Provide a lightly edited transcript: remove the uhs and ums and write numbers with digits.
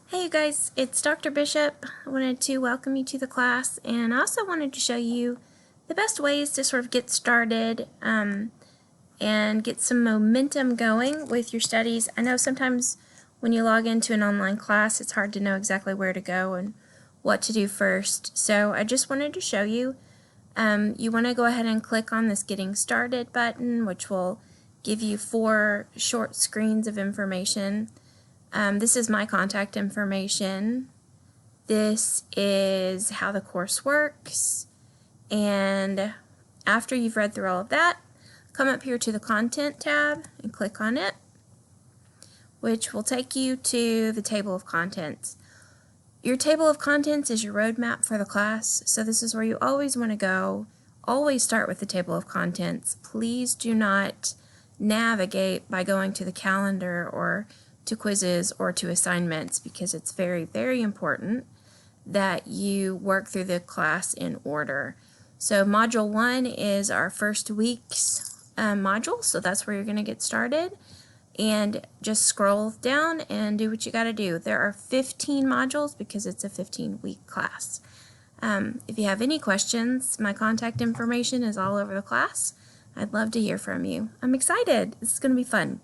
Hey you guys, it's Dr. Bishop. I wanted to welcome you to the class, and I also wanted to show you the best ways to sort of get started and get some momentum going with your studies. I know sometimes when you log into an online class, it's hard to know exactly where to go and what to do first. So I just wanted to show you. You want to go ahead and click on this Getting Started button, which will give you 4 short screens of information. This is my contact information. This is how the course works. And after you've read through all of that, come up here to the Content tab and click on it, which will take you to the table of contents. Your table of contents is your roadmap for the class, so this is where you always want to go. Always start with the table of contents. Please do not navigate by going to the calendar or to quizzes or to assignments, because it's very, very important that you work through the class in order. So Module 1 is our first week's module, so that's where you're going to get started. And just scroll down and do what you got to do. There are 15 modules because it's a 15-week class. If you have any questions, my contact information is all over the class. I'd love to hear from you. I'm excited. This is going to be fun.